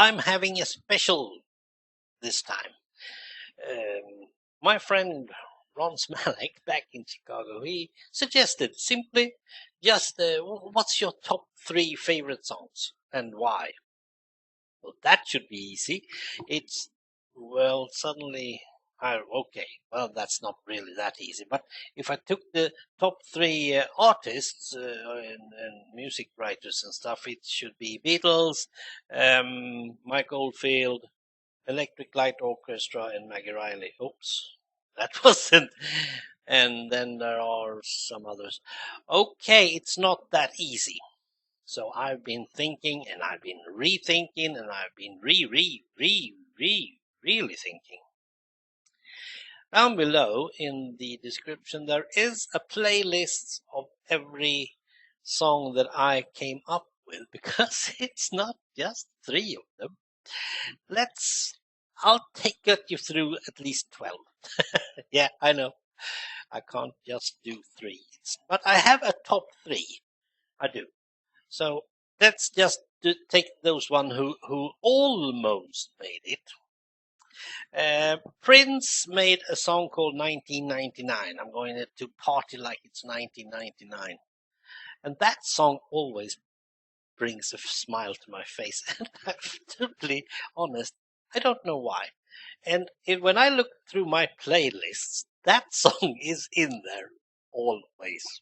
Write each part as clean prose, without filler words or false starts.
I'm having a special this time. My friend Ron Smalek back in Chicago, he suggested simply just what's your top 3 favorite songs and why? Well, that should be easy. It's, well, suddenly, okay, well, that's not really that easy. But if I took the top 3 artists and music writers and stuff, it should be Beatles, Mike Oldfield, Electric Light Orchestra, and Maggie Riley. Oops, that wasn't. And then there are some others. Okay, it's not that easy. So I've been thinking and I've been rethinking and I've been really thinking. Down below in the description, there is a playlist of every song that I came up with because it's not just 3 of them. I'll get you through at least 12. Yeah, I know. I can't just do 3. But I have a top 3. I do. So let's just take those one who almost made it. Prince made a song called 1999. I'm going to party like it's 1999. And that song always brings a smile to my face. And I'm totally honest, I don't know why. And when I look through my playlists, that song is in there always.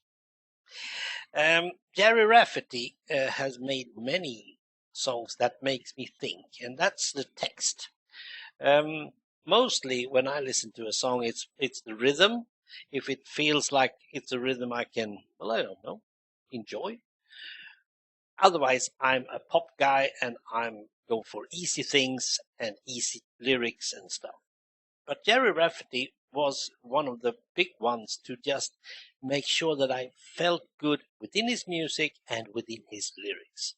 Jerry Rafferty has made many songs that makes me think, and that's the text. Mostly when I listen to a song, it's the rhythm. If it feels like it's a rhythm I can, well, I don't know, enjoy. Otherwise, I'm a pop guy and I'm go for easy things and easy lyrics and stuff. But Jerry Rafferty was one of the big ones to just make sure that I felt good within his music and within his lyrics.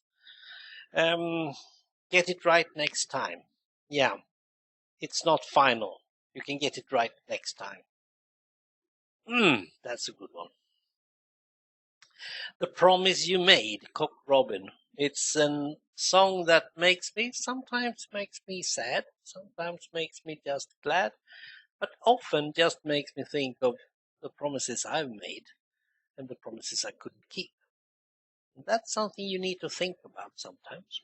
Get it right next time. Yeah, it's not final. You can get it right next time. That's a good one. The Promise You Made, Cock Robin. It's a song that sometimes makes me sad, sometimes makes me just glad, but often just makes me think of the promises I've made and the promises I couldn't keep. And that's something you need to think about sometimes.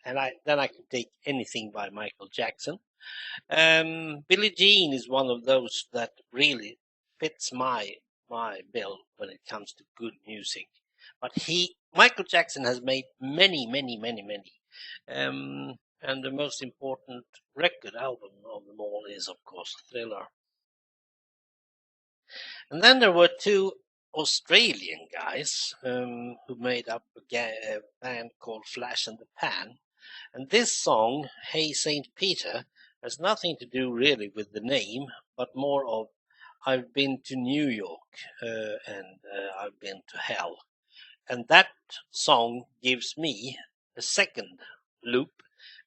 And then I could take anything by Michael Jackson. Billie Jean is one of those that really fits my bill when it comes to good music. But Michael Jackson has made many. And the most important record album of them all is, of course, Thriller. And then there were 2 Australian guys who made up a band called Flash and the Pan. And this song, Hey St. Peter, has nothing to do really with the name, but more of I've been to New York and I've been to hell. And that song gives me a second loop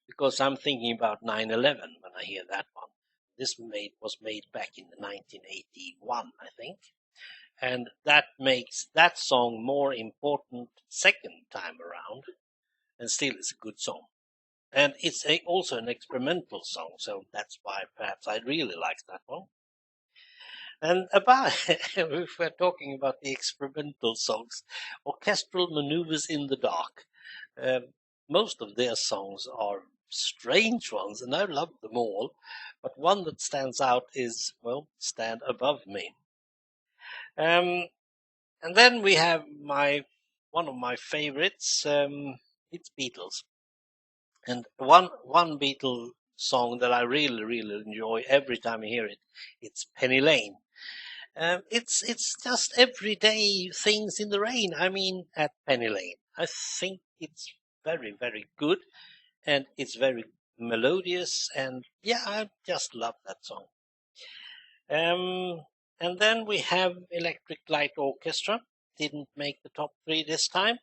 because I'm thinking about 9/11 when I hear that one. This was made back in 1981, I think. And that makes that song more important second time around, and still it's a good song. And it's also an experimental song, so that's why perhaps I really like that one. And if we're talking about the experimental songs, Orchestral Maneuvers in the Dark, most of their songs are strange ones, and I love them all, but one that stands out is, well, Stand Above Me. And then we have one of my favorites, it's Beatles. And one Beatle song that I really enjoy every time I hear it, it's Penny Lane. It's just everyday things in the rain. I mean, at Penny Lane. I think it's very good, and it's very melodious, and yeah, I just love that song. And then we have Electric Light Orchestra. Didn't make the top 3 this time,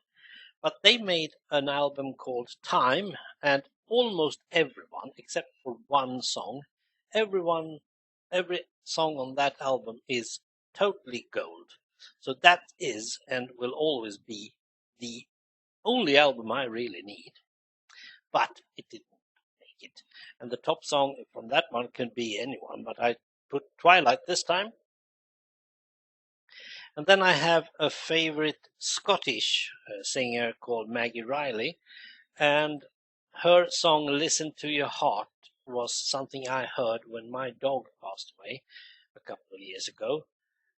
but they made an album called Time, and almost everyone, except for one song, every song on that album is totally gold. So that is and will always be the only album I really need. but it didn't make it. And the top song from that one could be anyone, but I put Twilight this time. And then I have a favorite Scottish singer called Maggie Riley, and her song Listen to Your Heart was something I heard when my dog passed away a couple of years ago.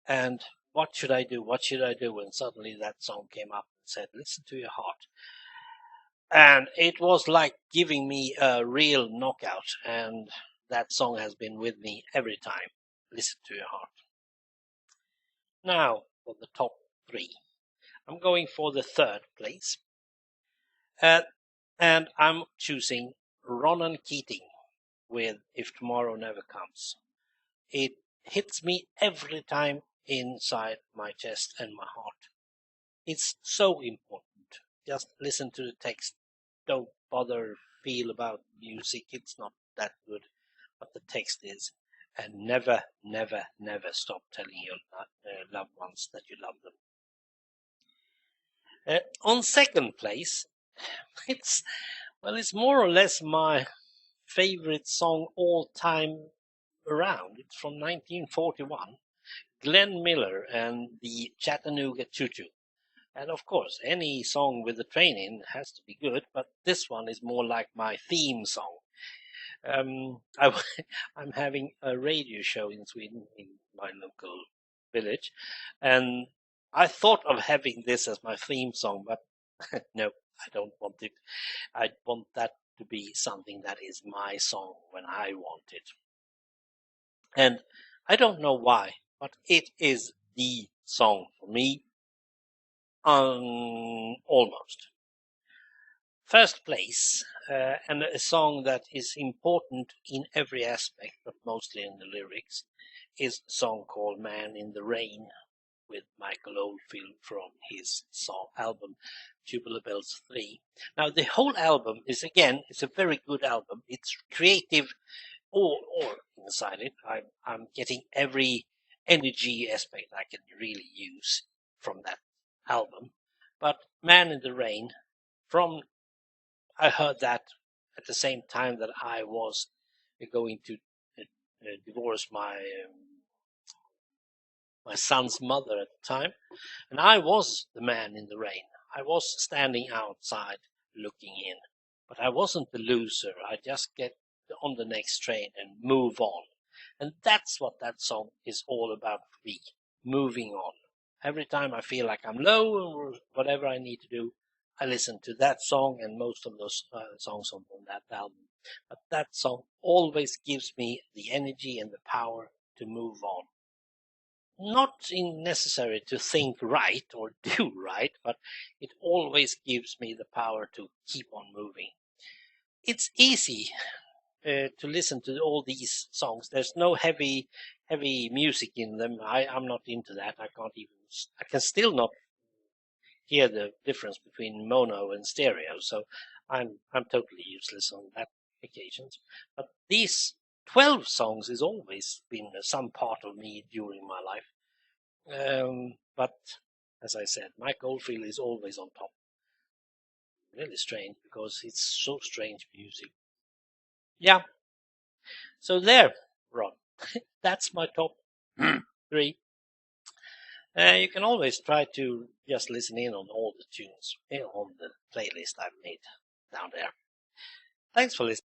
And what should I do? What should I do? And suddenly that song came up and said, Listen to Your Heart. And it was like giving me a real knockout. And that song has been with me every time. Listen to Your Heart. Now for the top three. I'm going for the third place. And I'm choosing Ronan Keating with If Tomorrow Never Comes. It hits me every time inside my chest and my heart. It's so important. Just listen to the text. Don't bother feel about music. It's not that good. But the text is. And never, never, never stop telling your loved ones that you love them. On second place, it's more or less my favorite song all time around. It's from 1941, Glenn Miller and the Chattanooga Choo Choo. And of course, any song with the train in has to be good, but this one is more like my theme song. I'm having a radio show in Sweden, in my local village, and I thought of having this as my theme song, but no, I don't want it. I want that to be something that is my song when I want it. And I don't know why, but it is the song for me. Almost. First place, and a song that is important in every aspect, but mostly in the lyrics, is a song called Man in the Rain with Michael Oldfield from his song album Tubular Bells 3. Now the whole album is, again, it's a very good album. It's creative all inside it. I'm getting every energy aspect I can really use from that album. But Man in the Rain, I heard that at the same time that I was going to divorce my son's mother at the time, and I was the man in the rain. I was standing outside looking in, but I wasn't the loser. I just get on the next train and move on. And that's what that song is all about for me, moving on. Every time I feel like I'm low or whatever I need to do, I listen to that song and most of those songs on that album. But that song always gives me the energy and the power to move on. Not necessary to think right or do right, but it always gives me the power to keep on moving. It's easy to listen to all these songs. There's no heavy music in them. I'm not into that. I can still not hear the difference between mono and stereo, so I'm totally useless on that occasions. But these 12 songs has always been some part of me during my life. But as I said, Mike Oldfield is always on top. Really strange, because it's so strange music. Yeah. So there, Ron. That's my top 3. You can always try to just listen in on all the tunes on the playlist I've made down there. Thanks for listening.